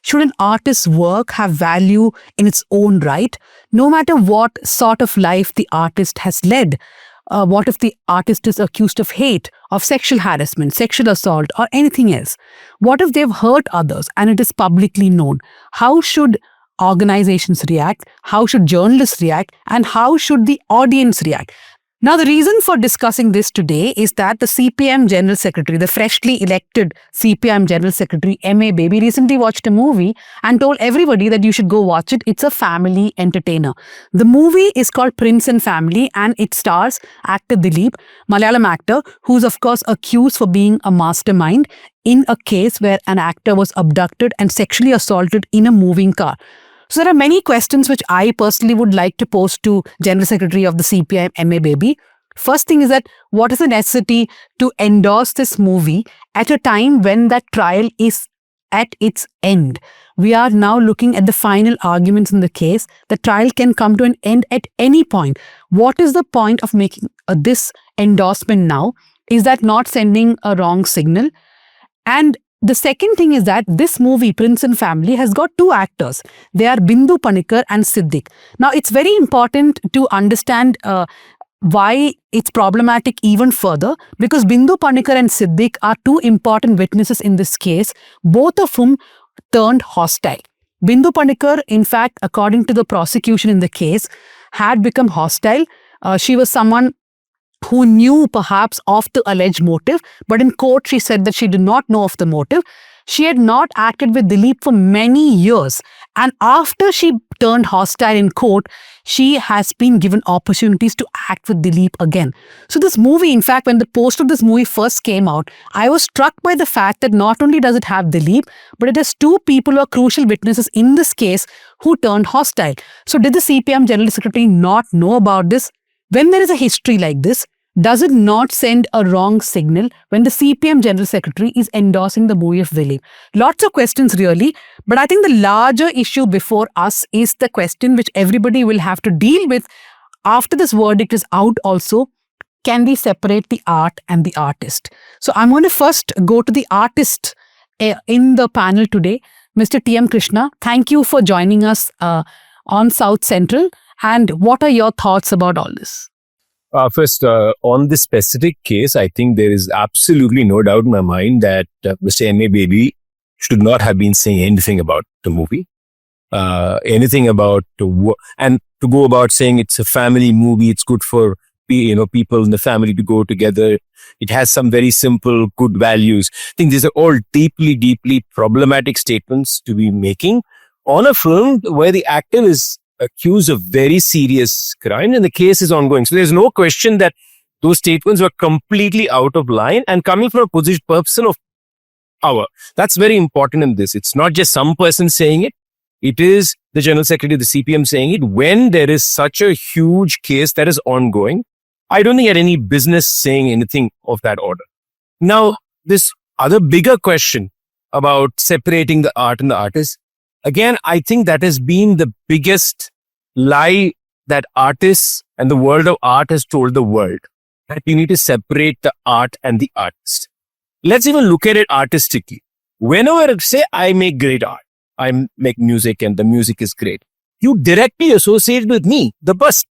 Should an artist's work have value in its own right, no matter what sort of life the artist has led? What if the artist is accused of hate, of sexual harassment, sexual assault, or anything else? What if they've hurt others and it is publicly known? How should organizations react? How should journalists react? And how should the audience react? Now, the reason for discussing this today is that the CPM General Secretary, the freshly elected CPM General Secretary, M.A. Baby, recently watched a movie and told everybody that you should go watch it. It's a family entertainer. The movie is called Prince and Family, and it stars actor Dileep, Malayalam actor, who's of course accused for being a mastermind in a case where an actor was abducted and sexually assaulted in a moving car. So there are many questions which I personally would like to pose to General Secretary of the CPIM, M.A. Baby. First thing is that what is the necessity to endorse this movie at a time when that trial is at its end? We are now looking at the final arguments in the case. The trial can come to an end at any point. What is the point of making this endorsement now? Is that not sending a wrong signal? And the second thing is that this movie, Prince and Family, has got two actors. They are Bindu Panikkar and Siddiq. Now, it's very important to understand why it's problematic even further, because Bindu Panikkar and Siddiq are two important witnesses in this case, both of whom turned hostile. Bindu Panikkar, in fact, according to the prosecution in the case, had become hostile. She was someone who knew perhaps of the alleged motive, but in court she said that she did not know of the motive. She had not acted with Dileep for many years, and after she turned hostile in court, she has been given opportunities to act with Dileep again. So this movie, in fact, when the poster of this movie first came out, I was struck by the fact that not only does it have Dileep, but it has two people who are crucial witnesses in this case who turned hostile. So did the CPM General Secretary not know about this? When there is a history like this, does it not send a wrong signal when the CPM General Secretary is endorsing the movie of Dileep? Lots of questions really, but I think the larger issue before us is the question which everybody will have to deal with after this verdict is out also. Can we separate the art and the artist? So I'm going to first go to the artist in the panel today, Mr. TM Krishna. Thank you for joining us on South Central. And what are your thoughts about all this? First, on this specific case, I think there is absolutely no doubt in my mind that Mr. M.A. Baby should not have been saying anything about the movie, anything about and to go about saying it's a family movie, it's good for people in the family to go together. It has some very simple, good values. I think these are all deeply, deeply problematic statements to be making on a film where the actor is accused of very serious crime and the case is ongoing. So there's no question that those statements were completely out of line and coming from a person of power. That's very important in this. It's not just some person saying it. It is the General Secretary of the CPM saying it when there is such a huge case that is ongoing. I don't think he had any business saying anything of that order. Now, this other bigger question about separating the art and the artist, again, I think that has been the biggest lie that artists and the world of art has told the world, that you need to separate the art and the artist. Let's even look at it artistically. Whenever, say, I make great art, I make music and the music is great, you directly associate with me, the person.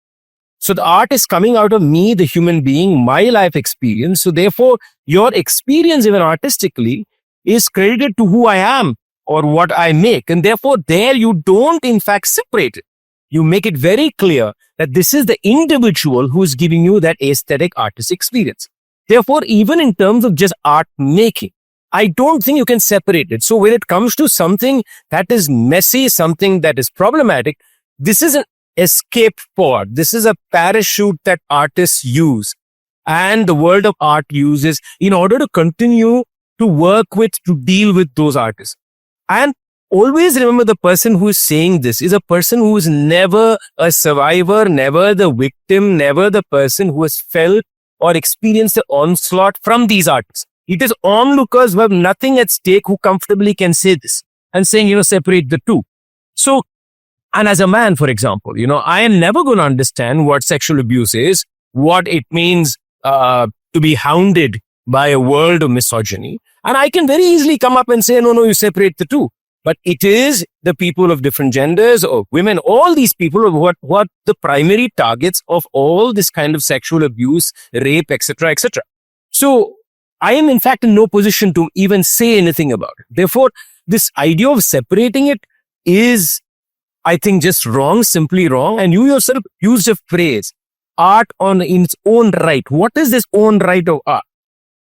So the art is coming out of me, the human being, my life experience. So therefore, your experience even artistically is credited to who I am or what I make. And therefore, there you don't in fact separate it. You make it very clear that this is the individual who is giving you that aesthetic artist experience. Therefore, even in terms of just art making, I don't think you can separate it. So when it comes to something that is messy, something that is problematic, this is an escape pod. This is a parachute that artists use and the world of art uses in order to continue to work with, to deal with those artists. And always remember, the person who is saying this is a person who is never a survivor, never the victim, never the person who has felt or experienced the onslaught from these artists. It is onlookers who have nothing at stake who comfortably can say this and saying, separate the two. So, and as a man, for example, I am never going to understand what sexual abuse is, what it means to be hounded by a world of misogyny. And I can very easily come up and say, no, you separate the two. but it is the people of different genders or women, all these people are what the primary targets of all this kind of sexual abuse, rape, etc., etc. So I am in fact in no position to even say anything about it. Therefore, this idea of separating it is, I think, just wrong, simply wrong. And you yourself used a phrase, art in its own right. What is this own right of art?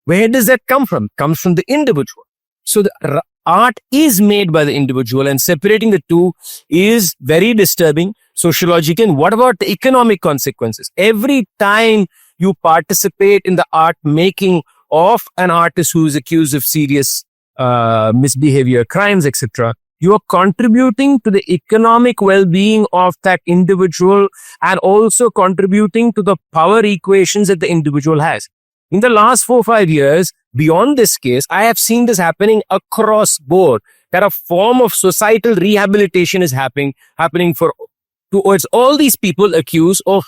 Where does that come from? It comes from the individual. So the art is made by the individual, and separating the two is very disturbing sociologically. And what about the economic consequences? Every time you participate in the art making of an artist who is accused of serious misbehavior, crimes, etc., you are contributing to the economic well-being of that individual and also contributing to the power equations that the individual has. In the last 4 or 5 years, beyond this case, I have seen this happening across board, that a form of societal rehabilitation is happening towards all these people accused of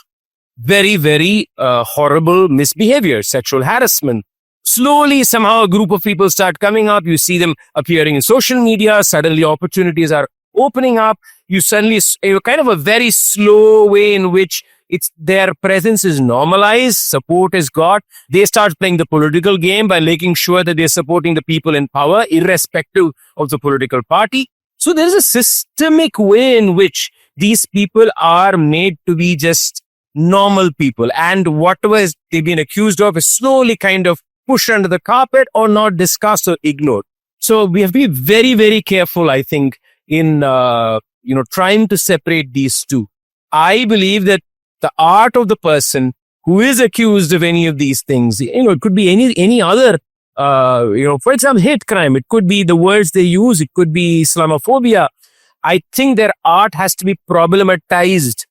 very, very horrible misbehavior, sexual harassment. Slowly, somehow, a group of people start coming up. You see them appearing in social media. Suddenly, opportunities are opening up. You suddenly, kind of a very slow way in which their presence is normalized, support is got. They start playing the political game by making sure that they're supporting the people in power, irrespective of the political party. So there's a systemic way in which these people are made to be just normal people. And whatever they've been accused of is slowly kind of pushed under the carpet or not discussed or ignored. So we have to be very, very careful, I think, in trying to separate these two. I believe that the art of the person who is accused of any of these things, it could be any other, for example, hate crime. It could be the words they use. It could be Islamophobia. I think their art has to be problematized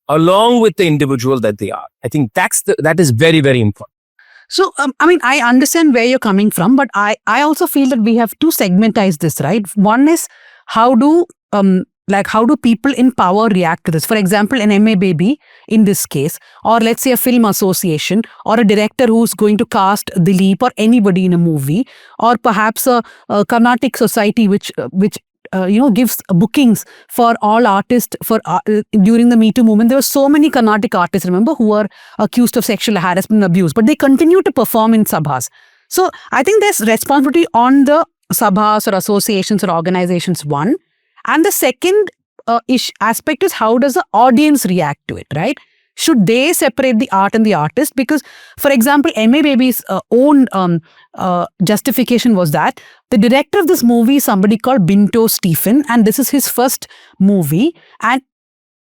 along with the individual that they are. I think that is very, very important. So, I understand where you're coming from, but I also feel that we have to segmentize this, right? One is how do people in power react to this? For example, an MA Baby in this case, or let's say a film association, or a director who's going to cast Dileep or anybody in a movie, or perhaps a Carnatic society which gives bookings for all artists during the Me Too movement. There were so many Carnatic artists, remember, who were accused of sexual harassment and abuse, but they continue to perform in sabhas. So I think there's responsibility on the sabhas or associations or organizations, one. And the second aspect is, how does the audience react to it, right? Should they separate the art and the artist? Because, for example, M.A. Baby's own justification was that the director of this movie is somebody called Binto Stephen, and this is his first movie. And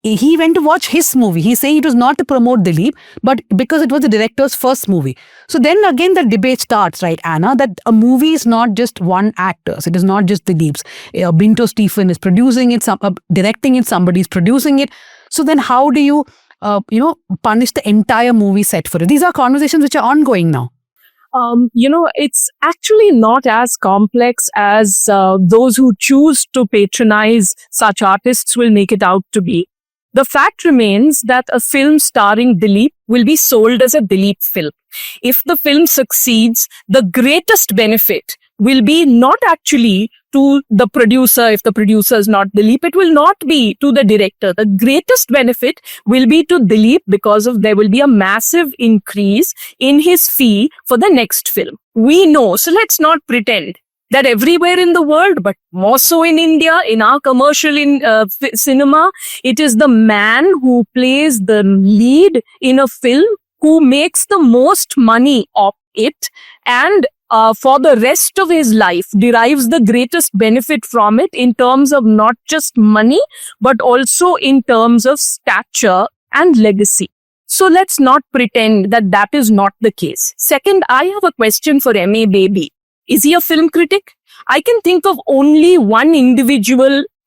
he went to watch his movie. He's saying it was not to promote Dileep, but because it was the director's first movie. So then again, the debate starts, right, Anna, that a movie is not just one actor's. It is not just Dileep's. Binto Stephen is producing it, directing it, somebody's producing it. So then how do you punish the entire movie set for it? These are conversations which are ongoing now. It's actually not as complex as those who choose to patronize such artists will make it out to be. The fact remains that a film starring Dileep will be sold as a Dileep film. If the film succeeds, the greatest benefit will be not actually to the producer. If the producer is not Dileep, it will not be to the director. The greatest benefit will be to Dileep because there will be a massive increase in his fee for the next film. We know, so let's not pretend that everywhere in the world, but more so in India, in our commercial cinema, it is the man who plays the lead in a film who makes the most money of it, and for the rest of his life derives the greatest benefit from it in terms of not just money, but also in terms of stature and legacy. So let's not pretend that that is not the case. Second, I have a question for M.A. Baby. Is he a film critic? I can think of only one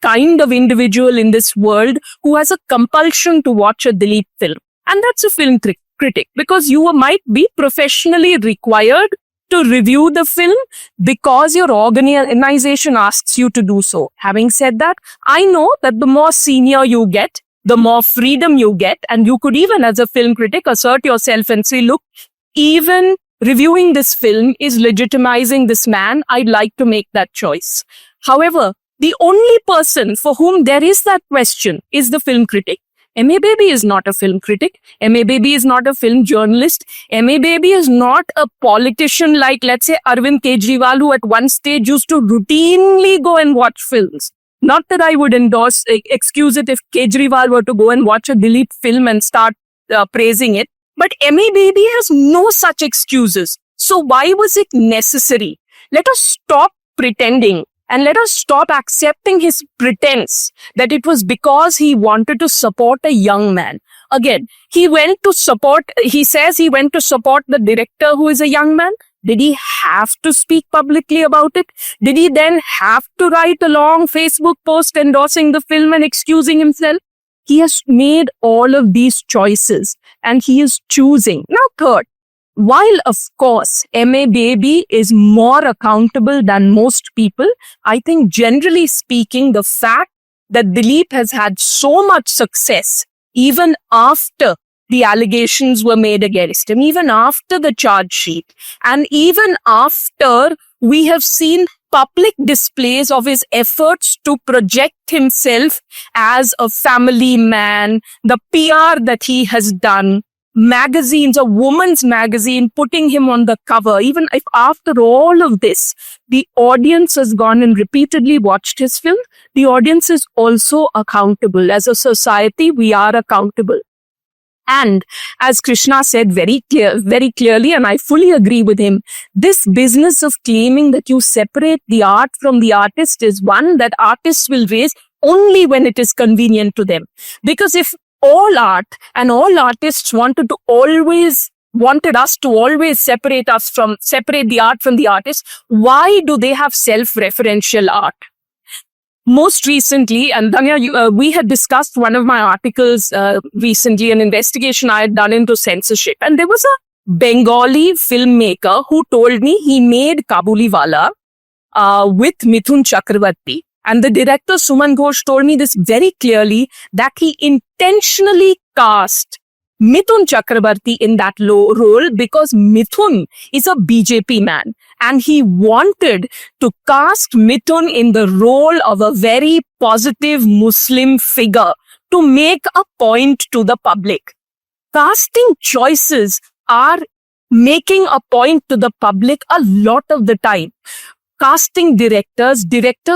kind of individual in this world who has a compulsion to watch a Dileep film. And that's a film critic, because you might be professionally required to review the film because your organization asks you to do so. Having said that, I know that the more senior you get, the more freedom you get, and you could even as a film critic assert yourself and say, look, even reviewing this film is legitimizing this man. I'd like to make that choice. However, The only person for whom there is that question is the film critic. M.A. Baby is not a film critic. M.A. Baby is not a film journalist. M.A. Baby is not a politician like, let's say, Arvind Kejriwal, who at one stage used to routinely go and watch films. Not that I would excuse it if Kejriwal were to go and watch a Dileep film and start praising it. But M.A. Baby has no such excuses. So why was it necessary? Let us stop pretending and let us stop accepting his pretense that it was because he wanted to support a young man. Again, he says he went to support the director who is a young man. Did he have to speak publicly about it? Did he then have to write a long Facebook post endorsing the film and excusing himself? He has made all of these choices and he is choosing. Now, third, while of course M.A. Baby is more accountable than most people, I think generally speaking, the fact that Dileep has had so much success even after the allegations were made against him, even after the charge sheet, and even after we have seen public displays of his efforts to project himself as a family man, the PR that he has done, magazines, a woman's magazine putting him on the cover, even if after all of this, the audience has gone and repeatedly watched his film, the audience is also accountable. As a society, we are accountable. And as Krishna said very clearly, and I fully agree with him, this business of claiming that you separate the art from the artist is one that artists will raise only when it is convenient to them. Because if all art and all artists wanted us to always separate the art from the artist, why do they have self-referential art? Most recently, and Dhanya, we had discussed one of my articles recently, an investigation I had done into censorship. And there was a Bengali filmmaker who told me he made Kabuliwala with Mithun Chakravarti. And the director, Suman Ghosh, told me this very clearly, that he intentionally cast Mithun Chakravarti in that role because Mithun is a BJP man. And he wanted to cast Mithun in the role of a very positive Muslim figure to make a point to the public. Casting choices are making a point to the public a lot of the time. Casting directors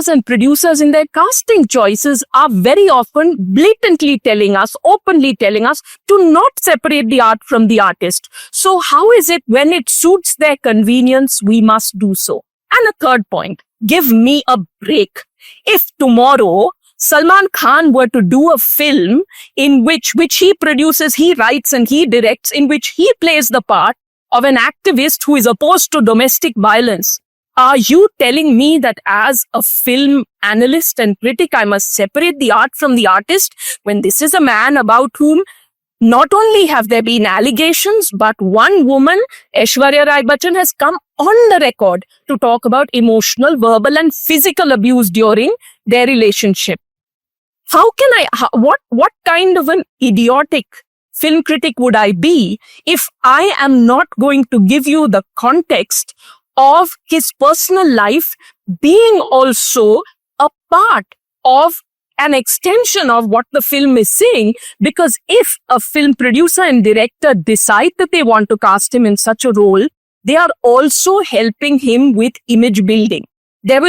and producers in their casting choices are very often blatantly telling us, openly telling us to not separate the art from the artist. So how is it when it suits their convenience, we must do so? And a third point, give me a break. If tomorrow Salman Khan were to do a film in which he produces, he writes and he directs, in which he plays the part of an activist who is opposed to domestic violence, are you telling me that as a film analyst and critic, I must separate the art from the artist when this is a man about whom not only have there been allegations, but one woman, Aishwarya Rai Bachchan, has come on the record to talk about emotional, verbal and physical abuse during their relationship? What kind of an idiotic film critic would I be if I am not going to give you the context of his personal life being also a part of an extension of what the film is saying? Because if a film producer and director decide that they want to cast him in such a role, they are also helping him with image building. There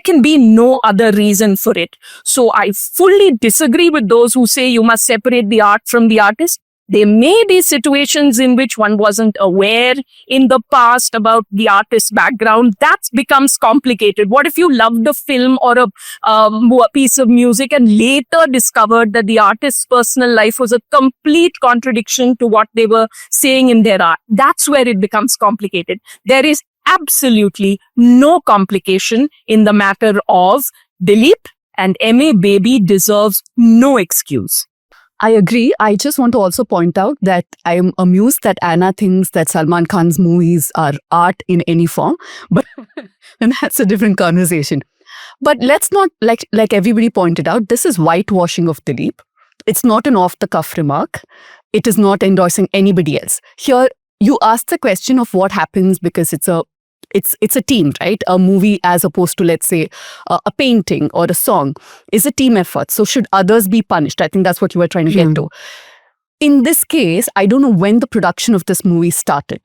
can be no other reason for it. So I fully disagree with those who say you must separate the art from the artist. There may be situations in which one wasn't aware in the past about the artist's background. That becomes complicated. What if you loved a film or a piece of music and later discovered that the artist's personal life was a complete contradiction to what they were saying in their art? That's where it becomes complicated. There is absolutely no complication in the matter of Dileep, and M.A. Baby deserves no excuse. I agree. I just want to also point out that I am amused that Anna thinks that Salman Khan's movies are art in any form, but and that's a different conversation. But let's not, like everybody pointed out, this is whitewashing of Dileep. It's not an off-the-cuff remark. It is not endorsing anybody else. Here, you ask the question of what happens because it's a it's a team, right? A movie, as opposed to, let's say, a painting or a song, is a team effort. So should others be punished? I think that's what you were trying to get to. In this case, I don't know when the production of this movie started.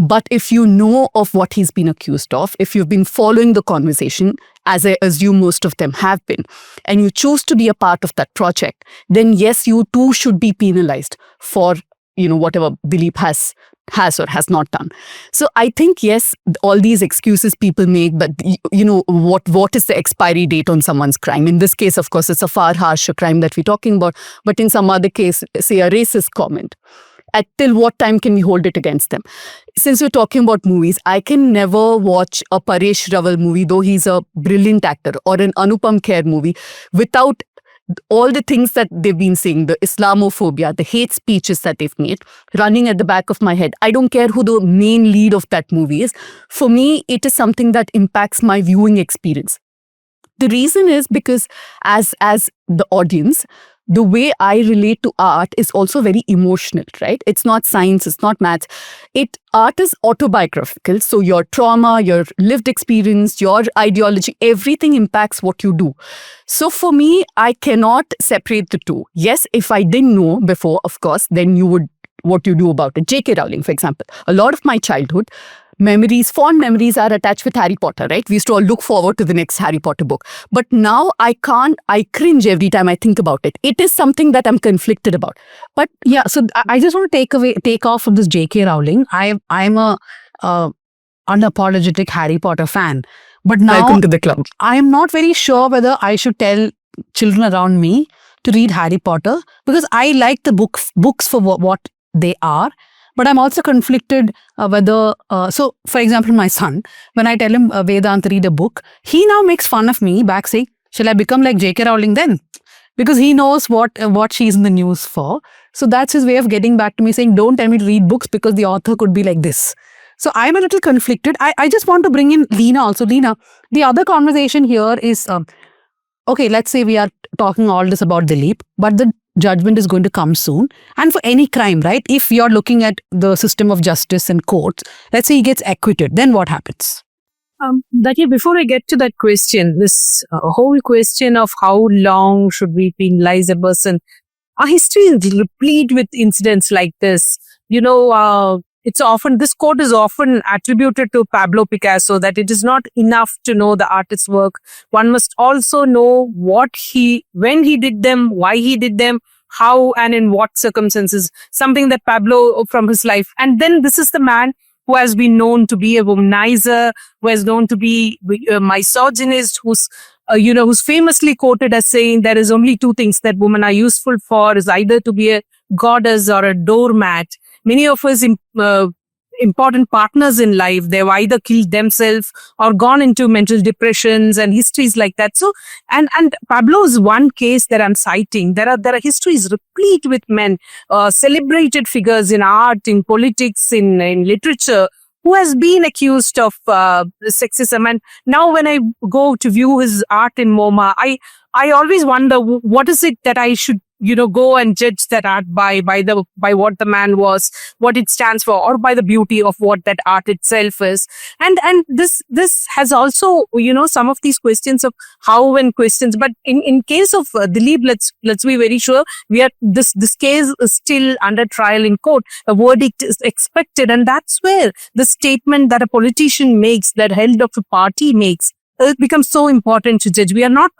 But if you know of what he's been accused of, if you've been following the conversation, as I assume most of them have been, and you choose to be a part of that project, then yes, you too should be penalized for, whatever Dileep has or has not done. So I think, yes, all these excuses people make, but what is the expiry date on someone's crime? In this case, of course, it's a far harsher crime that we're talking about. But in some other case, say a racist comment, till what time can we hold it against them? Since we're talking about movies, I can never watch a Paresh Rawal movie, though he's a brilliant actor, or an Anupam Kher movie, without all the things that they've been saying, the Islamophobia, the hate speeches that they've made, running at the back of my head. I don't care who the main lead of that movie is. For me, it is something that impacts my viewing experience. The reason is because as the audience, the way I relate to art is also very emotional, right? It's not science, it's not maths. Art is autobiographical. So your trauma, your lived experience, your ideology, everything impacts what you do. So for me, I cannot separate the two. Yes, if I didn't know before, of course, then what you do about it. J.K. Rowling, for example. A lot of my childhood fond memories are attached with Harry Potter, right? We used to all look forward to the next Harry Potter book. But now I cringe every time I think about it. It is something that I'm conflicted about. But yeah, so I just want to take off from this J.K. Rowling. I'm a unapologetic Harry Potter fan. But now, welcome to the club. I am not very sure whether I should tell children around me to read Harry Potter, because I like the books for what they are. But I'm also conflicted whether, so for example, my son, when I tell him Vedant, read a book, he now makes fun of me back saying, shall I become like J.K. Rowling then? Because he knows what she's in the news for. So that's his way of getting back to me, saying, don't tell me to read books because the author could be like this. So I'm a little conflicted. I just want to bring in Leena also. Leena, the other conversation here is, okay, let's say we are talking all this about Dileep, but the judgment is going to come soon. And for any crime, right? If you're looking at the system of justice and courts, let's say he gets acquitted, then what happens? Dhanya, before I get to that question, this whole question of how long should we penalize a person, our history is replete with incidents like this. This quote is often attributed to Pablo Picasso, that it is not enough to know the artist's work. One must also know when he did them, why he did them, how and in what circumstances. Something that Pablo from his life. And then this is the man who has been known to be a womanizer, who has known to be a misogynist, who's famously quoted as saying there is only two things that women are useful for, is either to be a goddess or a doormat. Many of us important partners in life, they've either killed themselves or gone into mental depressions and histories like that. So, and Pablo is one case that I'm citing. There are histories replete with men, celebrated figures in art, in politics, in literature, who has been accused of sexism. And now when I go to view his art in MoMA, I always wonder, what is it that I should go and judge that art by what the man was, what it stands for, or by the beauty of what that art itself is. And this has also, some of these questions of how and questions. But in case of Dileep, let's be very sure, this case is still under trial in court. A verdict is expected, and that's where the statement that a politician makes, that head of a party makes, it becomes so important to judge. We are not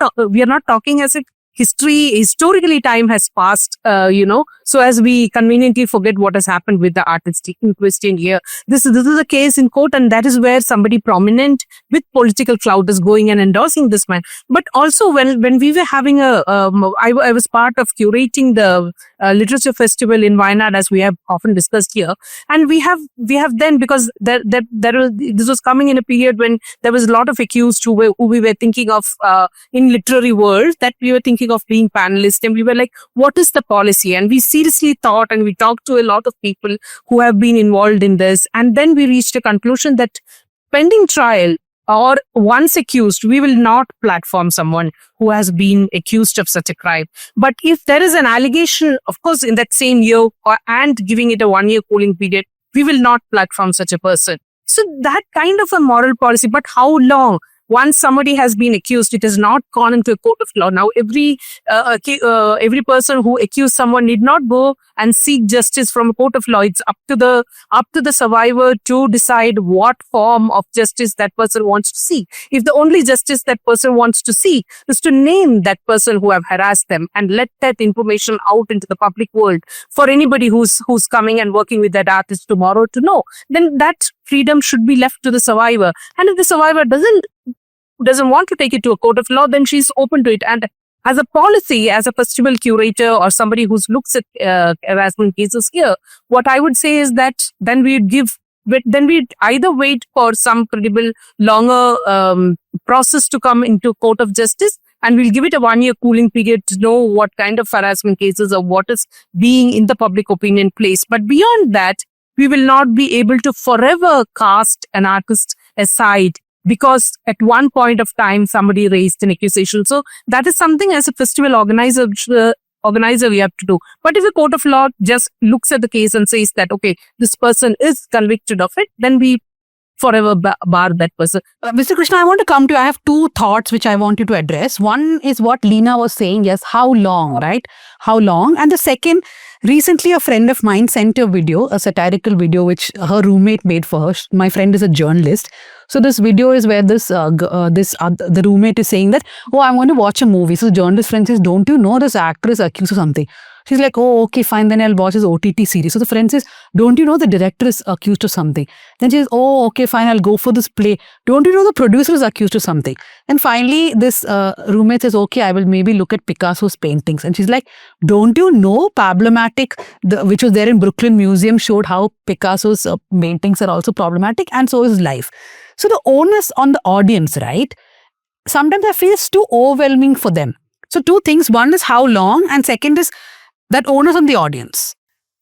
talking as if historically time has passed, so as we conveniently forget what has happened with the artist in question here. This is a case in court, and that is where somebody prominent with political clout is going and endorsing this man. But also when we were having I was part of curating the literature festival in Wayanad, as we have often discussed here, and we have then, because this was coming in a period when there was a lot of accused who we were thinking of in literary world, that we were thinking of being panelists, and we were like, what is the policy? And we seriously thought, and we talked to a lot of people who have been involved in this, and then we reached a conclusion that pending trial, or once accused, we will not platform someone who has been accused of such a crime. But if there is an allegation, of course, in that same year, and giving it a 1-year cooling period, we will not platform such a person. So that kind of a moral policy, but how long? Once somebody has been accused, it has not gone into a court of law. Now, every person who accused someone need not go and seek justice from a court of law. It's up to the survivor to decide what form of justice that person wants to seek. If the only justice that person wants to seek is to name that person who have harassed them and let that information out into the public world for anybody who's coming and working with that artist tomorrow to know, then that freedom should be left to the survivor. And if the survivor doesn't want to take it to a court of law, then she's open to it. And as a policy, as a festival curator or somebody who looks at harassment cases here, what I would say is that then we'd either wait for some credible longer process to come into court of justice, and we'll give it a 1-year cooling period to know what kind of harassment cases or what is being in the public opinion place. But beyond that, we will not be able to forever cast an artist aside because at one point of time somebody raised an accusation. So that is something as a festival organizer we have to do. But if a court of law just looks at the case and says that, okay, this person is convicted of it, then we forever bar that person. Mr. Krishna, I want to come to you. I have two thoughts which I want you to address. One is what Leena was saying, yes, how long, right? How long? And the second, recently a friend of mine sent a video, a satirical video, which her roommate made for her. My friend is a journalist. So this video is where the roommate is saying that, oh, I'm going to watch a movie. So the journalist friend says, don't you know this actor is accused of something? She's like, oh, okay, fine. Then I'll watch his OTT series. So the friend says, don't you know the director is accused of something? Then she says, oh, okay, fine. I'll go for this play. Don't you know the producer is accused of something? And finally, this roommate says, okay, I will maybe look at Picasso's paintings. And she's like, don't you know problematic, which was there in Brooklyn Museum, showed how Picasso's paintings are also problematic, and so is life. So the onus on the audience, right? Sometimes I feel it's too overwhelming for them. So two things. One is how long, and second is that onus on the audience.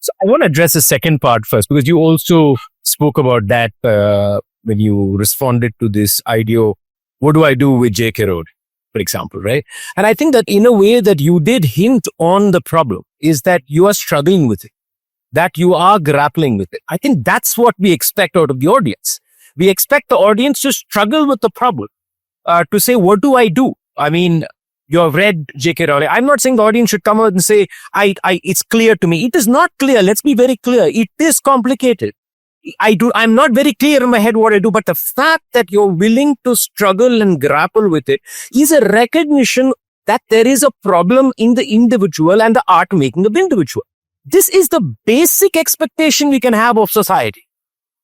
So I want to address the second part first, because you also spoke about that when you responded to this idea, what do I do with J.K. Rowling, for example, right? And I think that in a way that you did hint on the problem is that you are struggling with it, that you are grappling with it. I think that's what we expect out of the audience. We expect the audience to struggle with the problem, to say, what do I do? I mean, you have read J.K. Rowling. I'm not saying the audience should come out and say, it's clear to me. It is not clear. Let's be very clear. It is complicated. I'm not very clear in my head what I do, but the fact that you're willing to struggle and grapple with it is a recognition that there is a problem in the individual and the art making of the individual. This is the basic expectation we can have of society.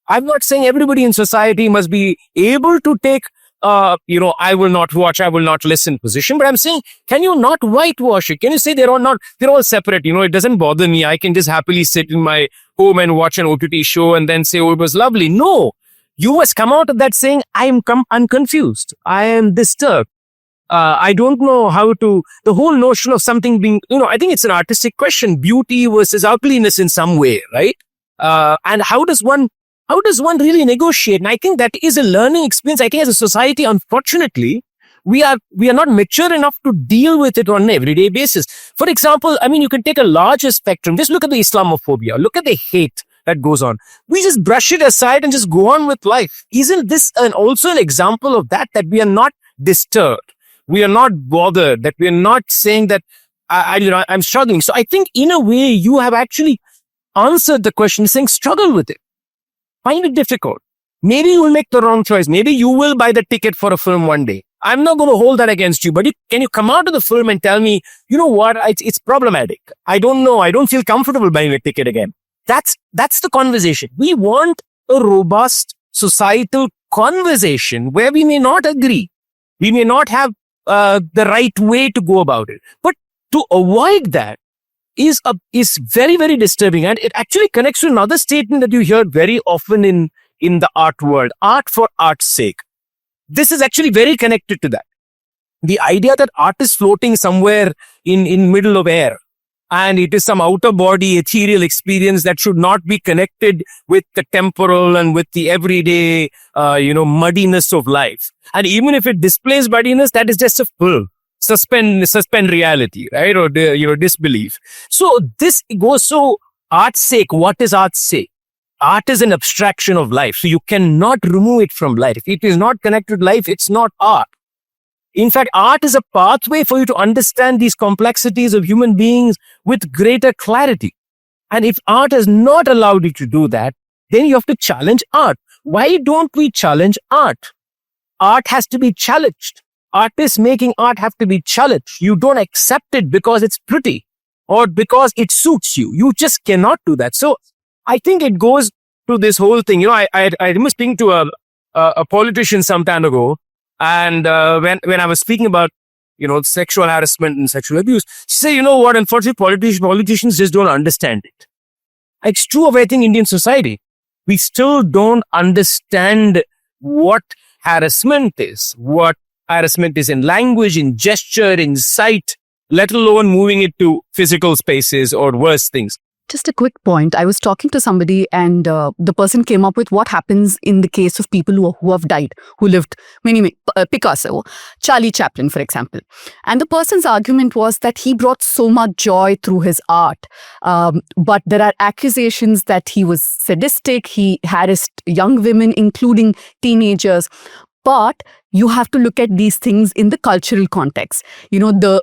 I'm not saying everybody in society must be able to take I will not watch, I will not listen position. But I'm saying, can you not whitewash it? Can you say they're all separate? It doesn't bother me. I can just happily sit in my home and watch an OTT show and then say, oh, it was lovely. No, you must come out of that saying, I'm confused. I am disturbed. I don't know how to, the whole notion of something being, I think it's an artistic question, beauty versus ugliness in some way, right? And how does one really negotiate? And I think that is a learning experience. I think as a society, unfortunately, we are not mature enough to deal with it on an everyday basis. For example, you can take a larger spectrum. Just look at the Islamophobia. Look at the hate that goes on. We just brush it aside and just go on with life. Isn't this also an example of that we are not disturbed? We are not bothered, that we are not saying that I'm struggling. So I think in a way you have actually answered the question saying struggle with it. Find it difficult. Maybe you will make the wrong choice. Maybe you will buy the ticket for a film one day. I'm not going to hold that against you, but can you come out of the film and tell me, you know what, it's problematic. I don't know. I don't feel comfortable buying a ticket again. That's the conversation. We want a robust societal conversation where we may not agree. We may not have the right way to go about it. But to avoid that is very, very disturbing. And it actually connects to another statement that you hear very often in the art world, art for art's sake. This is actually very connected to that. The idea that art is floating somewhere in middle of air, and it is some outer body ethereal experience that should not be connected with the temporal and with the everyday, muddiness of life. And even if it displays muddiness, that is just a pull. Suspend reality, right? Or disbelief. So this goes, so art's sake, what is art's sake? art is an abstraction of life. So you cannot remove it from life. If it is not connected to life, it's not art. In fact, art is a pathway for you to understand these complexities of human beings with greater clarity. And if art has not allowed you to do that, then you have to challenge art. Why don't we challenge art? Art has to be challenged. Artists making art have to be challenged. You don't accept it because it's pretty or because it suits you. You just cannot do that. So I think it goes to this whole thing. You know, I remember speaking to a politician some time ago, and when I was speaking about, you know, sexual harassment and sexual abuse, she said, you know what, unfortunately, politicians just don't understand it. It's true of, I think, Indian society. We still don't understand what harassment is, what harassment is in language, in gesture, in sight, let alone moving it to physical spaces or worse things. Just a quick point. I was talking to somebody and the person came up with what happens in the case of people who have died, who lived, Picasso, Charlie Chaplin, for example. And the person's argument was that he brought so much joy through his art. But there are accusations that he was sadistic, he harassed young women, including teenagers. But you have to look at these things in the cultural context. You know,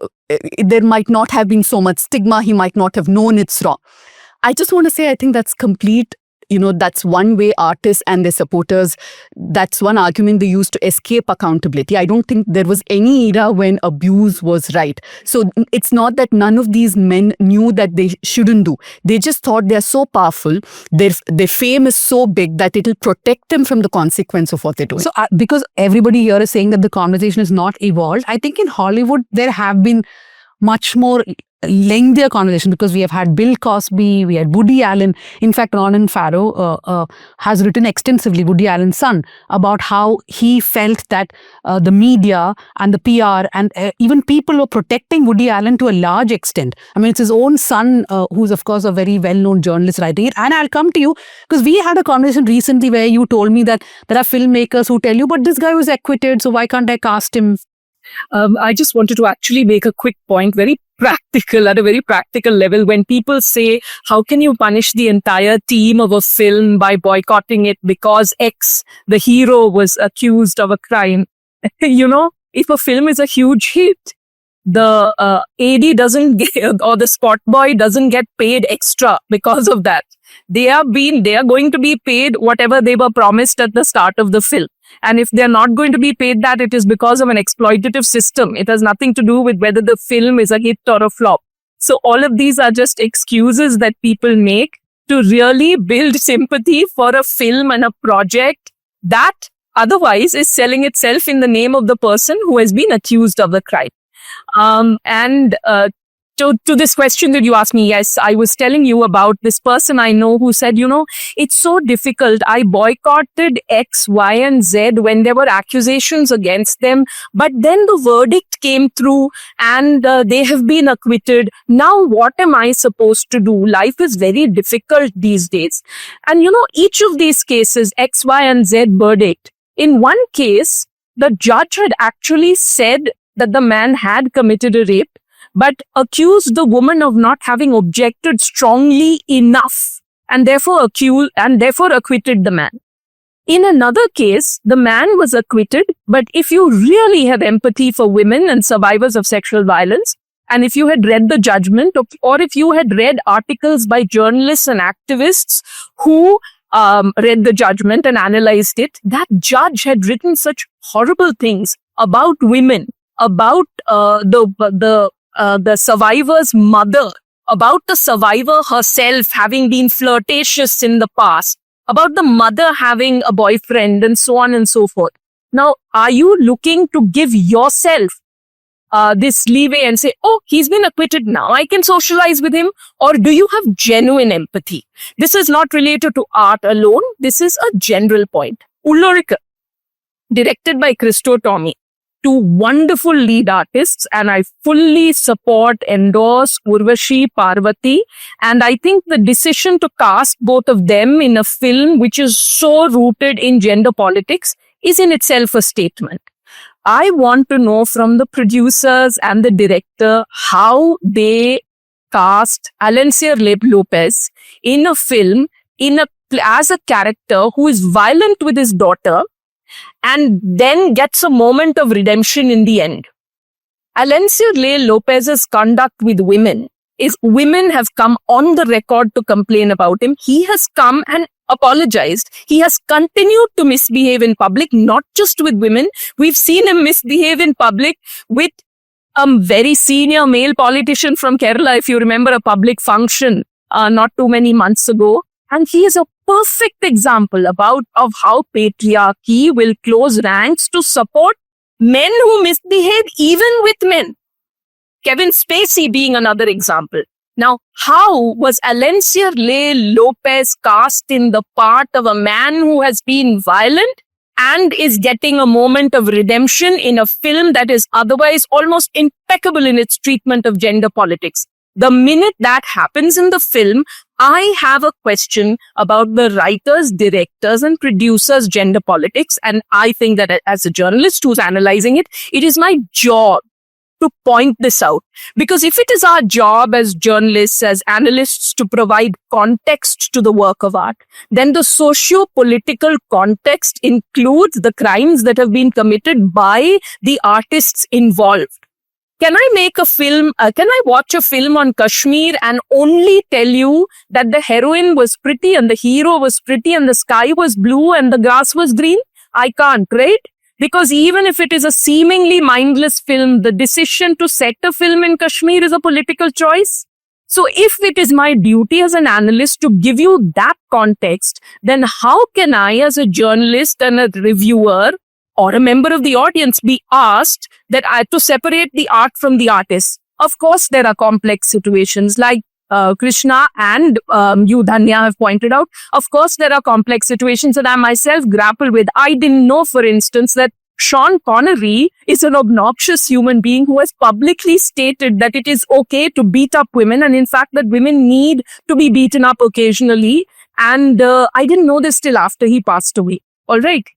there might not have been so much stigma. He might not have known it's wrong. I just want to say, I think that's complete. You know, that's one way artists and their supporters, that's one argument they use to escape accountability. I don't think there was any era when abuse was right. So it's not that none of these men knew that they shouldn't do. They just thought they're so powerful, their fame is so big that it'll protect them from the consequence of what they're doing. So because everybody here is saying that the conversation is not evolved, I think in Hollywood there have been much more lengthier conversation, because we have had Bill Cosby, we had Woody Allen. In fact, Ronan Farrow has written extensively, Woody Allen's son, about how he felt that the media and the PR and even people were protecting Woody Allen to a large extent. I mean, it's his own son, who's of course a very well-known journalist writing it. And I'll come to you, because we had a conversation recently where you told me that there are filmmakers who tell you, but this guy was acquitted, so why can't I cast him? I just wanted to actually make a quick point, very practical, at a very practical level. When people say, how can you punish the entire team of a film by boycotting it because X, the hero, was accused of a crime? You know, if a film is a huge hit, the AD doesn't get, or the spot boy doesn't get paid extra because of that. They are going to be paid whatever they were promised at the start of the film. And if they're not going to be paid that, it is because of an exploitative system. It has nothing to do with whether the film is a hit or a flop. So all of these are just excuses that people make to really build sympathy for a film and a project that otherwise is selling itself in the name of the person who has been accused of the crime. To this question that you asked me, yes, I was telling you about this person I know who said, you know, it's so difficult. I boycotted X, Y, and Z when there were accusations against them. But then the verdict came through and they have been acquitted. Now, what am I supposed to do? Life is very difficult these days. And, you know, each of these cases, X, Y, and Z verdict, in one case, the judge had actually said that the man had committed a rape, but accused the woman of not having objected strongly enough and therefore acquitted the man. In another case, the man was acquitted, but if you really have empathy for women and survivors of sexual violence, and if you had read the judgment, or if you had read articles by journalists and activists who read the judgment and analyzed it, that judge had written such horrible things about women, about the survivor's mother, about the survivor herself having been flirtatious in the past, about the mother having a boyfriend, and so on and so forth. Now, are you looking to give yourself this leeway and say, oh, he's been acquitted now, I can socialize with him? Or do you have genuine empathy? This is not related to art alone. This is a general point. Ulrika, directed by Christo Tommy. Two wonderful lead artists, and I fully support, endorse Urvashi, Parvati. And I think the decision to cast both of them in a film which is so rooted in gender politics is in itself a statement. I want to know from the producers and the director how they cast Alencia Lopez in a film in a as a character who is violent with his daughter and then gets a moment of redemption in the end. Alencia Lay Lopez's conduct with women is women have come on the record to complain about him. He has come and apologized. He has continued to misbehave in public, not just with women. We've seen him misbehave in public with a very senior male politician from Kerala, if you remember a public function not too many months ago. And he is a perfect example of how patriarchy will close ranks to support men who misbehave even with men. Kevin Spacey being another example. Now, how was Alencia Lay Lopez cast in the part of a man who has been violent and is getting a moment of redemption in a film that is otherwise almost impeccable in its treatment of gender politics? The minute that happens in the film, I have a question about the writers, directors, and producers' gender politics. And I think that as a journalist who's analyzing it, it is my job to point this out. Because if it is our job as journalists, as analysts, to provide context to the work of art, then the socio-political context includes the crimes that have been committed by the artists involved. Can I make a film, can I watch a film on Kashmir and only tell you that the heroine was pretty and the hero was pretty and the sky was blue and the grass was green? I can't, right? Because even if it is a seemingly mindless film, the decision to set a film in Kashmir is a political choice. So if it is my duty as an analyst to give you that context, then how can I, as a journalist and a reviewer or a member of the audience, be asked that I have to separate the art from the artist? Of course, there are complex situations like Krishna and you, Dhanya, have pointed out. Of course, there are complex situations that I myself grapple with. I didn't know, for instance, that Sean Connery is an obnoxious human being who has publicly stated that it is okay to beat up women, and in fact that women need to be beaten up occasionally. And I didn't know this till after he passed away. All right.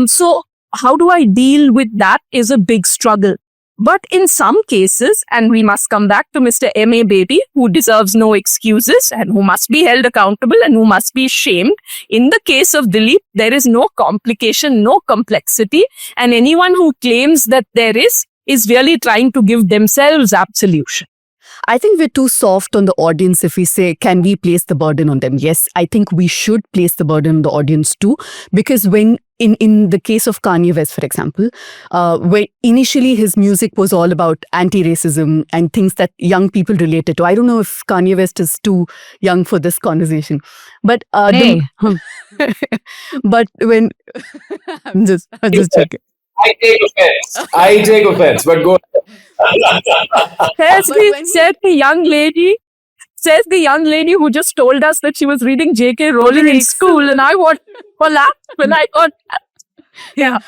So how do I deal with that is a big struggle. But in some cases, and we must come back to Mr. M.A. Baby, who deserves no excuses and who must be held accountable and who must be shamed. In the case of Dileep, there is no complication, no complexity. And anyone who claims that there is really trying to give themselves absolution. I think we're too soft on the audience if we say, can we place the burden on them? Yes, I think we should place the burden on the audience too. Because when in the case of Kanye West, for example, where initially his music was all about anti-racism and things that young people related to. I don't know if Kanye West is too young for this conversation. But but when I'm just joking. I take offense, but go Says the young lady who just told us that she was reading J.K. Rowling in school, and I want to laugh when I got. Yeah.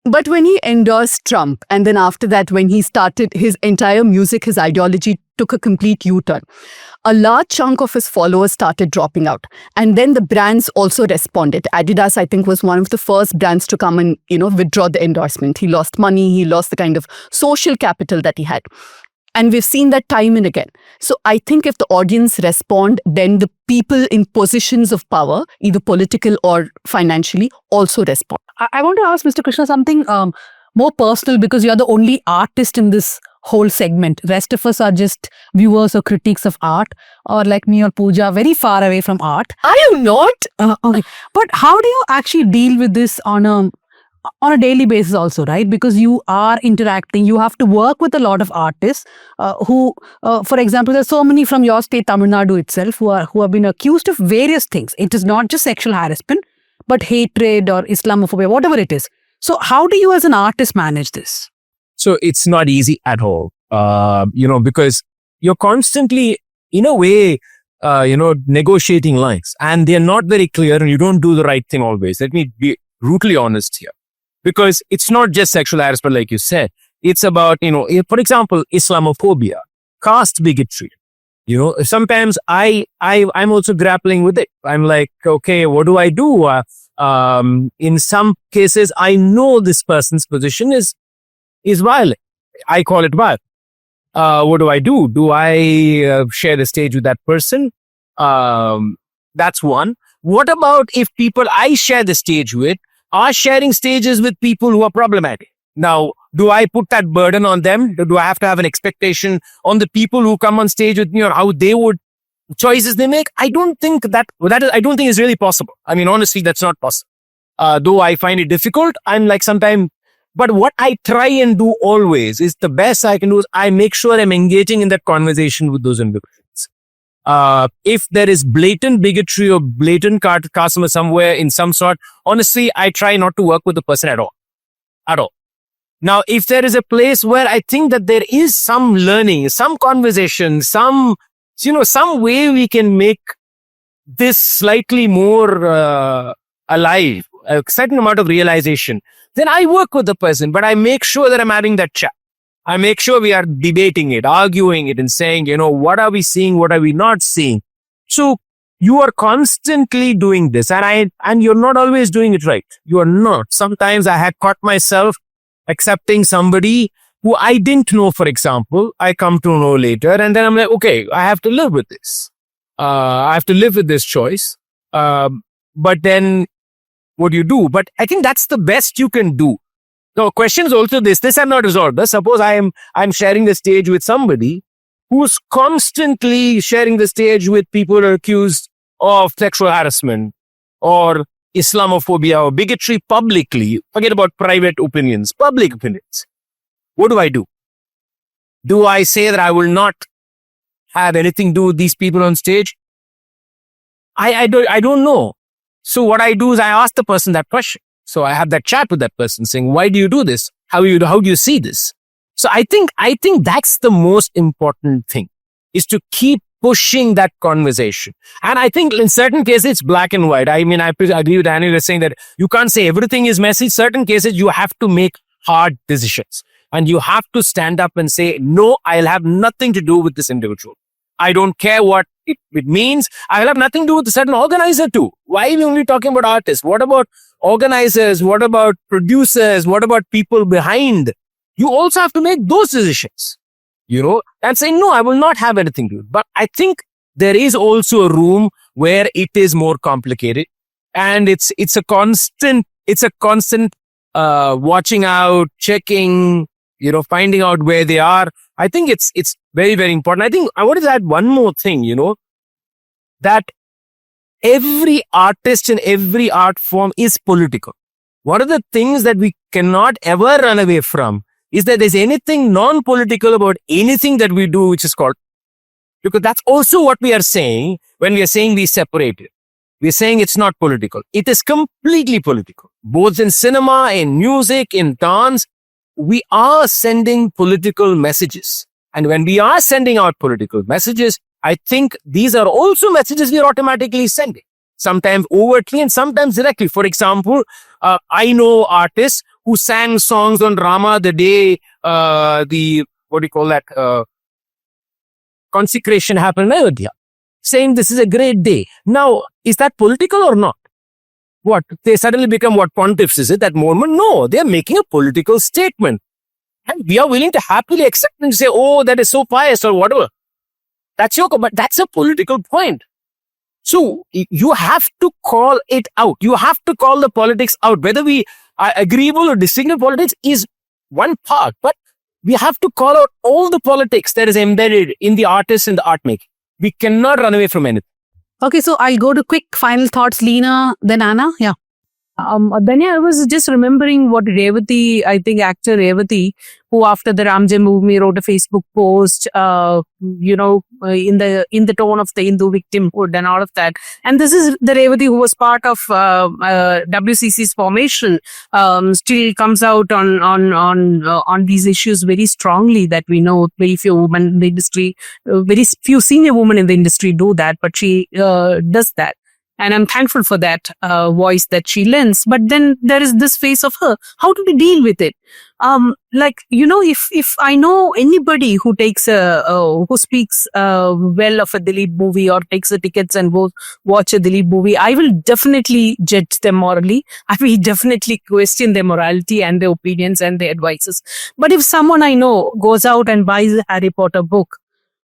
But when he endorsed Trump, and then after that, when he started his entire music, his ideology took a complete U-turn. A large chunk of his followers started dropping out. And then the brands also responded. Adidas, I think, was one of the first brands to come and, withdraw the endorsement. He lost money. He lost the kind of social capital that he had. And we've seen that time and again. So I think if the audience respond, then the people in positions of power, either political or financially, also respond. I want to ask Mr. Krishna something more personal, because you're the only artist in this whole segment. Rest of us are just viewers or critics of art, or like me or Pooja, very far away from art. I am not. Okay. But how do you actually deal with this on a daily basis also, right? Because you are interacting, you have to work with a lot of artists who, for example, there's so many from your state, Tamil Nadu itself, who have been accused of various things. It is not just sexual harassment, but hatred or Islamophobia, whatever it is. So how do you as an artist manage this? So it's not easy at all, because you're constantly, in a way, negotiating lines, and they're not very clear, and you don't do the right thing always. Let me be brutally honest here, because it's not just sexual harassment, like you said. It's about, for example, Islamophobia, caste bigotry. Sometimes I'm also grappling with it. I'm like, okay, what do I do? In some cases, I know this person's position is violent. I call it violent. What do I do? Do I share the stage with that person? That's one. What about if people I share the stage with are sharing stages with people who are problematic? Now, do I put that burden on them? Do I have to have an expectation on the people who come on stage with me, or how they would choices they make? I don't think I don't think is really possible. I mean, honestly, that's not possible. Though I find it difficult, I'm like sometimes. But what I try and do always is the best I can do is I make sure I'm engaging in that conversation with those individuals. If there is blatant bigotry or blatant sarcasm somewhere in some sort, honestly, I try not to work with the person at all. At all. Now, if there is a place where I think that there is some learning, some conversation, some way we can make this slightly more alive, a certain amount of realization, then I work with the person, but I make sure that I'm having that chat. I make sure we are debating it, arguing it, and saying, what are we seeing? What are we not seeing? So you are constantly doing this, and you're not always doing it right. You are not. Sometimes I had caught myself accepting somebody who I didn't know, for example, I come to know later, and then I'm like, okay, I have to live with this. I have to live with this choice. But then what do you do? But I think that's the best you can do. The question is also this I've not resolved. Suppose I'm sharing the stage with somebody who's constantly sharing the stage with people who are accused of sexual harassment or Islamophobia or bigotry publicly. Forget about private opinions, public opinions. What do? Do I say that I will not have anything to do with these people on stage? I don't know. So what I do is I ask the person that question. So I have that chat with that person saying, why do you do this? How do you see this? So I think that's the most important thing, is to keep pushing that conversation. And I think in certain cases, it's black and white. I mean, I agree with Daniel saying that you can't say everything is messy. Certain cases, you have to make hard decisions. And you have to stand up and say, no, I'll have nothing to do with this individual. I don't care what it means. I'll have nothing to do with a certain organizer too. Why are we only talking about artists? What about organizers? What about producers? What about people behind? You also have to make those decisions, and say, no, I will not have anything to do. But I think there is also a room where it is more complicated, and it's a constant watching out, checking, finding out where they are. I think it's very, very important. I think I want to add one more thing, that every artist in every art form is political. One of the things that we cannot ever run away from is that there's anything non-political about anything that we do, which is called, because that's also what we are saying when we are saying we separate it. We're saying it's not political. It is completely political, both in cinema, in music, in dance. We are sending political messages. And when we are sending out political messages, I think these are also messages we are automatically sending, sometimes overtly and sometimes directly. For example, I know artists who sang songs on Rama the day consecration happened in Ayodhya, saying this is a great day. Now, is that political or not? What? They suddenly become what, pontiffs, is it, that moment? No, they're making a political statement. And we are willing to happily accept and say, oh, that is so pious or whatever. But that's a political point. So you have to call it out. You have to call the politics out. Whether we are agreeable or disagreeable, politics is one part. But we have to call out all the politics that is embedded in the artist and the art making. We cannot run away from anything. Okay, so I'll go to quick final thoughts, Leena, then Anna. Yeah. Dhanya, I was just remembering what Revati, I think actor Revati, who after the Ram movie wrote a Facebook post, in the tone of the Hindu victimhood and all of that. And this is the Revati who was part of WCC's formation, still comes out on these issues very strongly, that we know very few women in the industry, very few senior women in the industry do that, but she does that. And I'm thankful for that voice that she lends. But then there is this face of her. How do we deal with it? If I know anybody who takes who speaks well of a Dileep movie or takes the tickets and goes watch a Dileep movie, I will definitely judge them morally. I will definitely question their morality and their opinions and their advices. But if someone I know goes out and buys a Harry Potter book,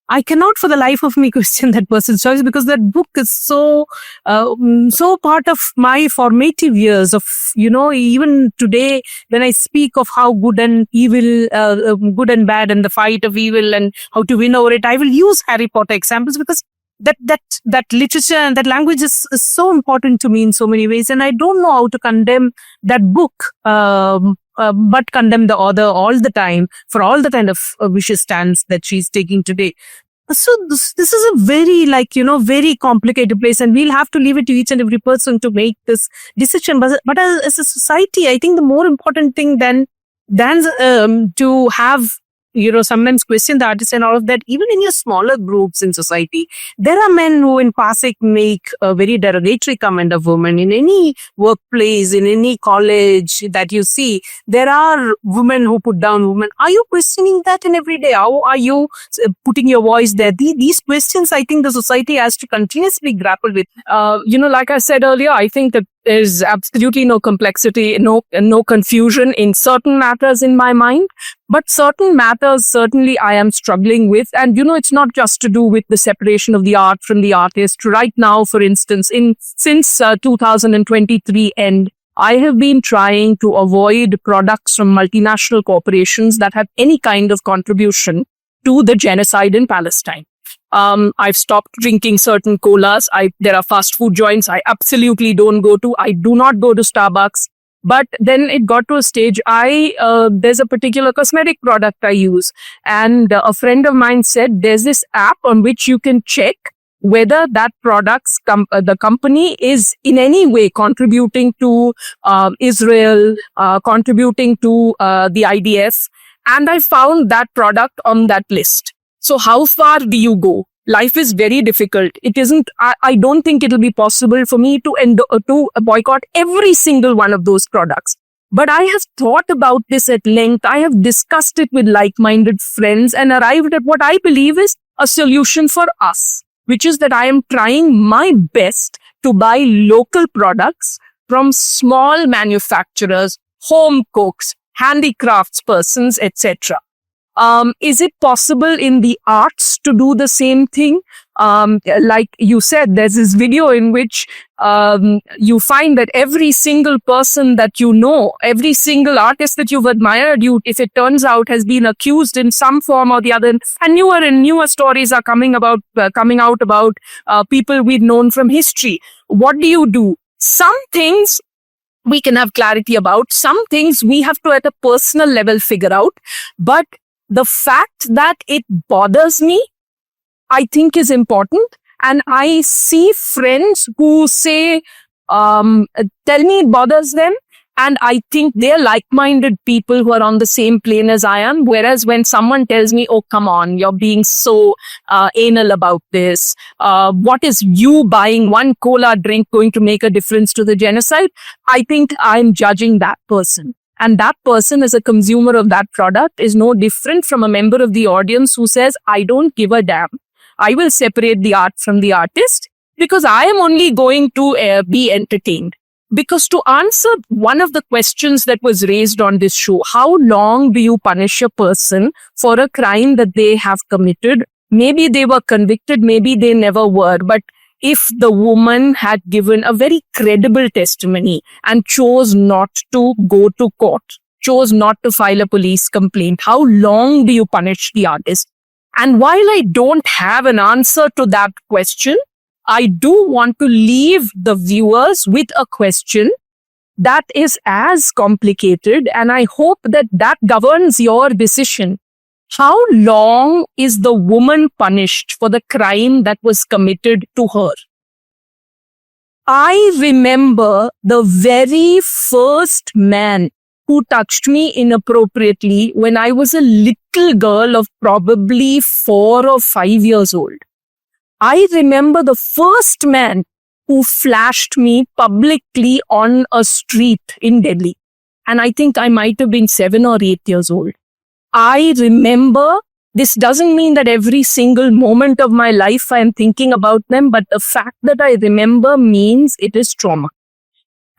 I cannot for the life of me question that person's choice, because that book is so part of my formative years of, even today when I speak of how good and evil, good and bad, and the fight of evil and how to win over it, I will use Harry Potter examples, because that literature and that language is so important to me in so many ways. And I don't know how to condemn that book, but condemn the author all the time for all the kind of vicious stance that she's taking today. So this is a very, very complicated place, and we'll have to leave it to each and every person to make this decision. But as a society, I think the more important thing than to have, sometimes question the artist and all of that, even in your smaller groups in society, there are men who in passing make a very derogatory comment of women. In any workplace, in any college that you see, there are women who put down women. Are you questioning that in every day? How are you putting your voice there? These questions, I think the society has to continuously grapple with. Like I said earlier, I think that there's absolutely no complexity, no confusion in certain matters in my mind. But certain matters, certainly I am struggling with. And, it's not just to do with the separation of the art from the artist. Right now, for instance, since 2023 end, I have been trying to avoid products from multinational corporations that have any kind of contribution to the genocide in Palestine. I've stopped drinking certain colas. There are fast food joints I absolutely don't go to. I do not go to Starbucks. But then it got to a stage, there's a particular cosmetic product I use. And a friend of mine said, there's this app on which you can check whether that product's the company is in any way contributing to Israel, contributing to the IDF. And I found that product on that list. So how far do you go? Life is very difficult. It isn't, I don't think it'll be possible for me to boycott every single one of those products. But I have thought about this at length. I have discussed it with like-minded friends and arrived at what I believe is a solution for us, which is that I am trying my best to buy local products from small manufacturers, home cooks, handicrafts persons, etc. Is it possible in the arts to do the same thing? Like you said, there's this video in which you find that every single person that you know, every single artist that you've admired, if it turns out has been accused in some form or the other, and newer stories are coming out about people we've known from history. What do? Some things we can have clarity about. Some things we have to at a personal level figure out. But the fact that it bothers me, I think is important. And I see friends who say, tell me it bothers them. And I think they're like-minded people who are on the same plane as I am. Whereas when someone tells me, oh, come on, you're being so anal about this. What is you buying one cola drink going to make a difference to the genocide? I think I'm judging that person. And that person as a consumer of that product is no different from a member of the audience who says, I don't give a damn. I will separate the art from the artist because I am only going to be entertained. Because to answer one of the questions that was raised on this show, how long do you punish a person for a crime that they have committed? Maybe they were convicted, maybe they never were, but if the woman had given a very credible testimony and chose not to go to court, chose not to file a police complaint, how long do you punish the artist? And while I don't have an answer to that question, I do want to leave the viewers with a question that is as complicated, and I hope that governs your decision. How long is the woman punished for the crime that was committed to her? I remember the very first man who touched me inappropriately when I was a little girl of probably 4 or 5 years old. I remember the first man who flashed me publicly on a street in Delhi. And I think I might have been 7 or 8 years old. I remember, this doesn't mean that every single moment of my life I am thinking about them, but the fact that I remember means it is trauma.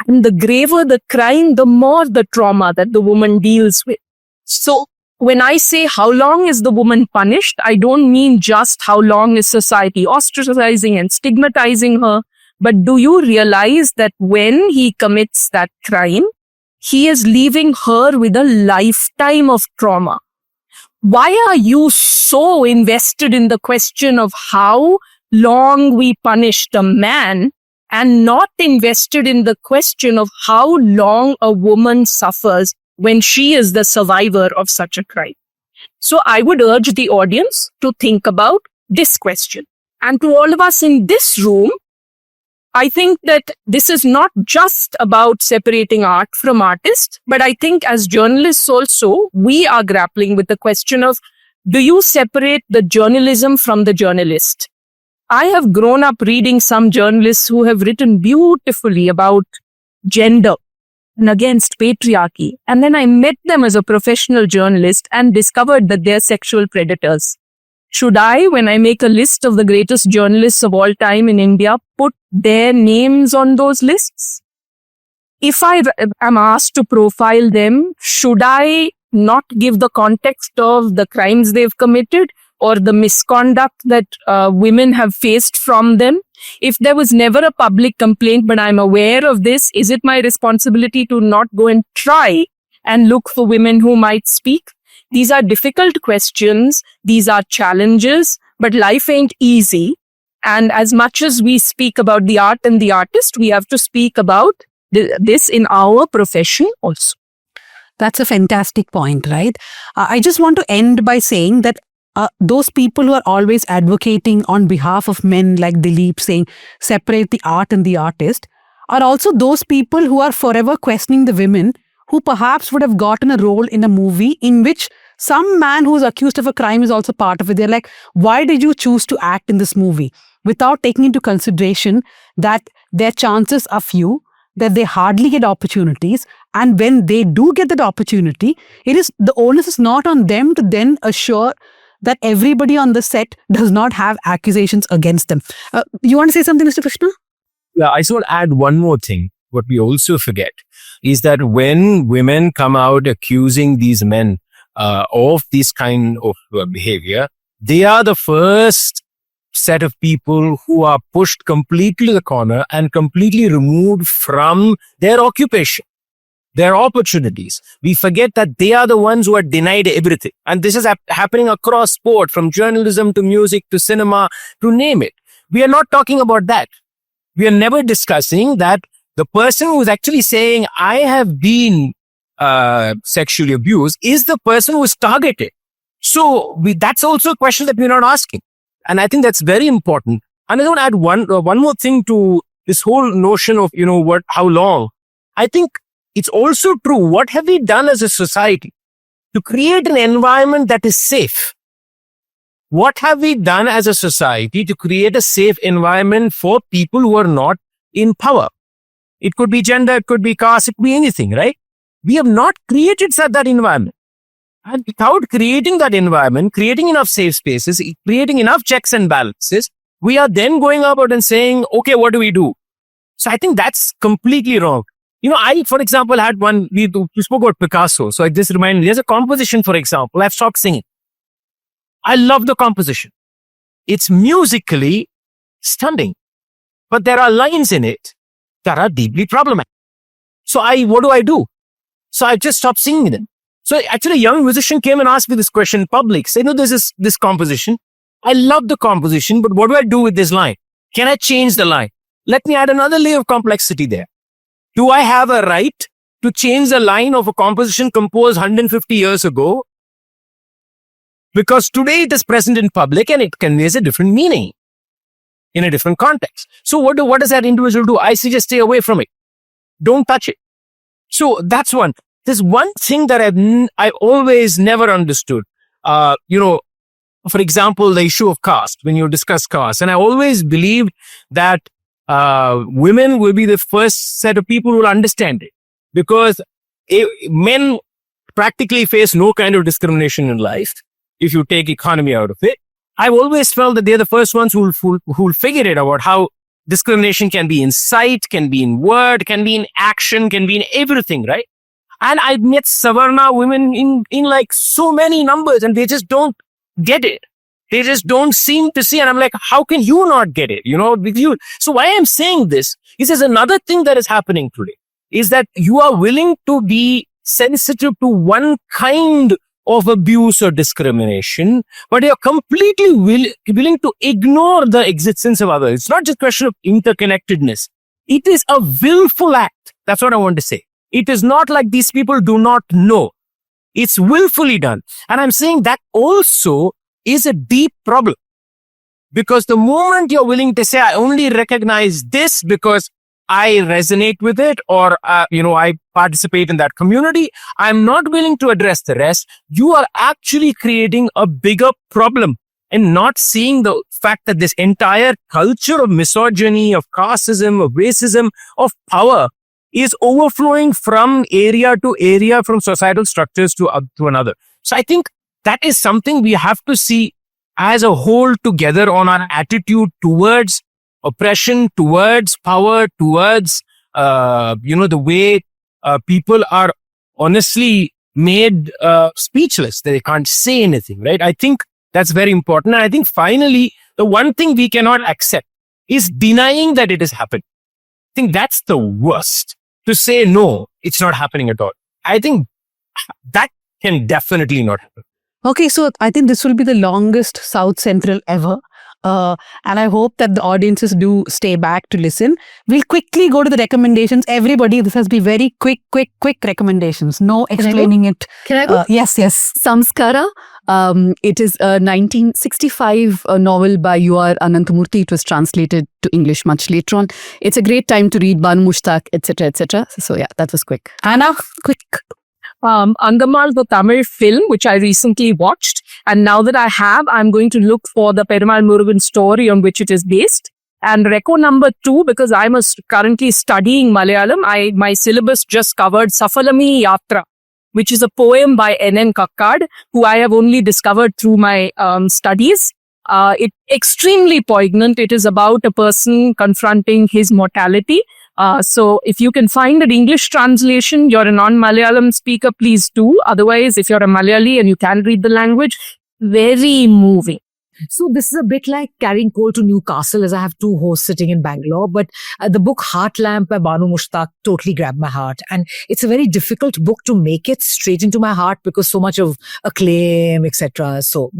And the graver the crime, the more the trauma that the woman deals with. So when I say how long is the woman punished, I don't mean just how long is society ostracizing and stigmatizing her, but do you realize that when he commits that crime, he is leaving her with a lifetime of trauma? Why are you so invested in the question of how long we punished a man and not invested in the question of how long a woman suffers when she is the survivor of such a crime? So I would urge the audience to think about this question. And to all of us in this room, I think that this is not just about separating art from artist, but I think as journalists also, we are grappling with the question of, do you separate the journalism from the journalist? I have grown up reading some journalists who have written beautifully about gender and against patriarchy. And then I met them as a professional journalist and discovered that they're sexual predators. Should I, when I make a list of the greatest journalists of all time in India, put their names on those lists? If I am asked to profile them, should I not give the context of the crimes they've committed or the misconduct that women have faced from them? If there was never a public complaint, but I'm aware of this, is it my responsibility to not go and try and look for women who might speak? These are difficult questions. These are challenges, but life ain't easy. And as much as we speak about the art and the artist, we have to speak about this in our profession also. That's a fantastic point, right? I just want to end by saying that those people who are always advocating on behalf of men like Dileep, saying separate the art and the artist, are also those people who are forever questioning the women who perhaps would have gotten a role in a movie in which some man who is accused of a crime is also part of it. They're like, why did you choose to act in this movie? Without taking into consideration that their chances are few, that they hardly get opportunities, and when they do get that opportunity, the onus is not on them to then assure that everybody on the set does not have accusations against them. You want to say something, Mr. Krishna? Yeah, I just want to add one more thing. What we also forget is that when women come out accusing these men of this kind of behavior, they are the first set of people who are pushed completely to the corner and completely removed from their occupation, their opportunities. We forget that they are the ones who are denied everything. And this is happening across sport, from journalism to music to cinema, to name it. We are not talking about that. We are never discussing that the person who is actually saying, I have been sexually abused, is the person who is targeted. So that's also a question that we're not asking. And I think that's very important. And I want to add one more thing to this whole notion of, how long. I think it's also true. What have we done as a society to create an environment that is safe? What have we done as a society to create a safe environment for people who are not in power? It could be gender, it could be caste, it could be anything, right? We have not created that environment. And without creating that environment, creating enough safe spaces, creating enough checks and balances, we are then going about and saying, okay, what do we do? So I think that's completely wrong. I, for example, had one, we spoke about Picasso. So I just reminded me, there's a composition, for example, I've stopped singing. I love the composition. It's musically stunning, but there are lines in it that are deeply problematic. So what do? So I just stopped singing them. So actually a young musician came and asked me this question in public. Say, this composition. I love the composition, but what do I do with this line? Can I change the line? Let me add another layer of complexity there. Do I have a right to change the line of a composition composed 150 years ago? Because today it is present in public and it conveys a different meaning in a different context. So what does that individual do? I suggest stay away from it. Don't touch it. So that's one. There's one thing that I always never understood. For example, the issue of caste, when you discuss caste. And I always believed that women will be the first set of people who will understand it. Because men practically face no kind of discrimination in life, if you take economy out of it. I've always felt that they're the first ones who will figure it out, how discrimination can be in sight, can be in word, can be in action, can be in everything, right? And I've met Savarna women in like so many numbers, and they just don't get it. They just don't seem to see. And I'm like, how can you not get it? With you. So why I'm saying this is there's another thing that is happening today is that you are willing to be sensitive to one kind of abuse or discrimination, but you're completely willing to ignore the existence of others. It's not just a question of interconnectedness. It is a willful act. That's what I want to say. It is not like these people do not know. It's willfully done. And I'm saying that also is a deep problem. Because the moment you're willing to say, I only recognize this because I resonate with it, or, I participate in that community, I'm not willing to address the rest, you are actually creating a bigger problem and not seeing the fact that this entire culture of misogyny, of casteism, of racism, of power is overflowing from area to area, from societal structures to another. So I think that is something we have to see as a whole together on our attitude towards oppression, towards power, towards, the way people are honestly made speechless. They can't say anything, right? I think that's very important. And I think finally, the one thing we cannot accept is denying that it has happened. I think that's the worst. To say, no, it's not happening at all. I think that can definitely not happen. Okay, so I think this will be the longest South Central ever. And I hope that the audiences do stay back to listen. We'll quickly go to the recommendations. Everybody, this has to be very quick recommendations. No explaining it. Can I go? Yes. Samskara. It is a 1965 novel by U.R. Ananthamurthy. It was translated to English much later on. It's a great time to read Banu Mushtaq, etc., etc. So yeah, that was quick. Anna, quick. Andamal, the Tamil film, which I recently watched. And now that I have, I'm going to look for the Perumal Murugan story on which it is based. And reco number 2, because I'm currently studying Malayalam, my syllabus just covered Safalami Yatra, which is a poem by N.N. Kakkad, who I have only discovered through my studies. It's extremely poignant. It is about a person confronting his mortality. So if you can find an English translation, you're a non-Malayalam speaker, please do. Otherwise, if you're a Malayali and you can read the language, very moving. So this is a bit like carrying coal to Newcastle, as I have two hosts sitting in Bangalore. But the book Heart Lamp by Banu Mushtaq totally grabbed my heart. And it's a very difficult book to make it straight into my heart because so much of acclaim, etc. So,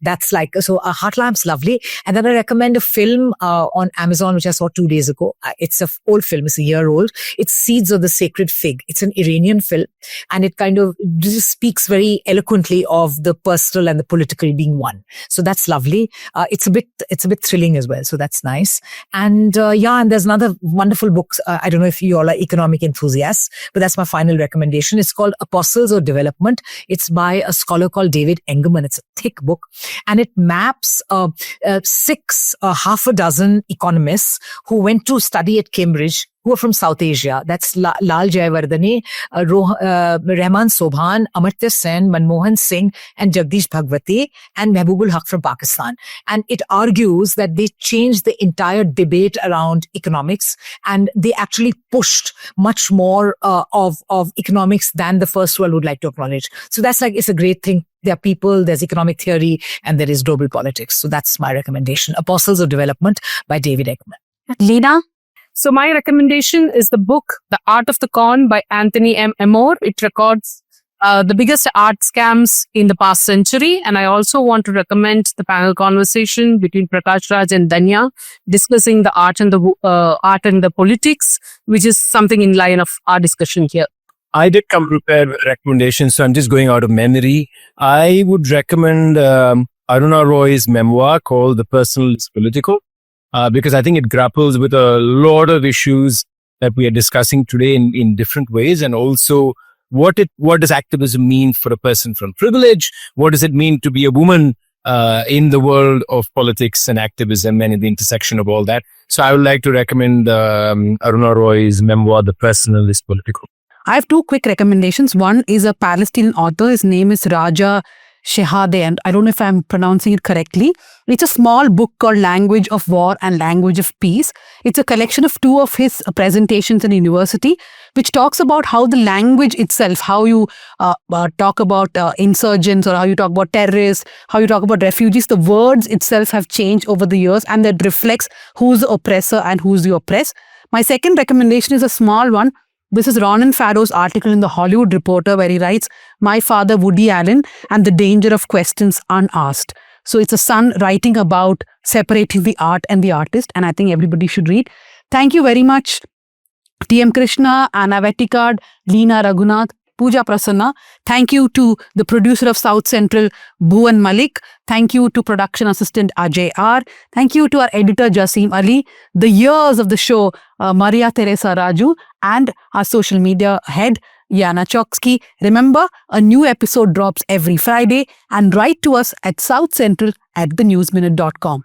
that's like, so Heart Lamp's lovely. And then I recommend a film on Amazon, which I saw 2 days ago. It's an old film. It's a year old. It's Seeds of the Sacred Fig. It's an Iranian film. And it kind of just speaks very eloquently of the personal and the political being one. So that's lovely. It's a bit thrilling as well. So that's nice. And and there's another wonderful book. I don't know if you all are economic enthusiasts, but that's my final recommendation. It's called Apostles of Development. It's by a scholar called David Engerman. It's a thick book and it maps half a dozen economists who went to study at Cambridge, who are from South Asia. That's Lal Jayawardene, Rahman Sobhan, Amartya Sen, Manmohan Singh, and Jagdish Bhagwati, and Mehbubul Haq from Pakistan. And it argues that they changed the entire debate around economics, and they actually pushed much more of economics than the first world would like to acknowledge. So that's like, it's a great thing. There are people, there's economic theory, and there is global politics. So that's my recommendation. Apostles of Development by David Eggman. Leena? So my recommendation is the book, The Art of the Con by Anthony M. Emor. It records the biggest art scams in the past century. And I also want to recommend the panel conversation between Prakash Raj and Dhanya discussing the art and the politics, which is something in line of our discussion here. I did come prepared with recommendations, so I'm just going out of memory. I would recommend Aruna Roy's memoir called The Personal is Political. Because I think it grapples with a lot of issues that we are discussing today in different ways. And also, what does activism mean for a person from privilege? What does it mean to be a woman in the world of politics and activism and in the intersection of all that? So I would like to recommend Aruna Roy's memoir, The Personal is Political. I have 2 quick recommendations. One is a Palestinian author. His name is Raja Shehade, and I don't know if I'm pronouncing it correctly. It's a small book called Language of War and Language of Peace. It's a collection of 2 of his presentations in university, which talks about how the language itself, how you talk about insurgents, or how you talk about terrorists, how you talk about refugees, the words itself have changed over the years, and that reflects who's the oppressor and who's the oppressed. My second recommendation is a small one. This is Ronan Farrow's article in The Hollywood Reporter, where he writes, My Father Woody Allen and the Danger of Questions Unasked. So it's a son writing about separating the art and the artist, and I think everybody should read. Thank you very much, TM Krishna, Anna Vetticad, Leena Reghunath, Pooja Prasanna. Thank you to the producer of South Central, Bhuvan Malik. Thank you to production assistant Ajay R. Thank you to our editor Jasim Ali, the years of the show Maria Teresa Raju, and our social media head Yana Choksky. Remember, a new episode drops every Friday, and write to us at southcentral@thenewsminute.com.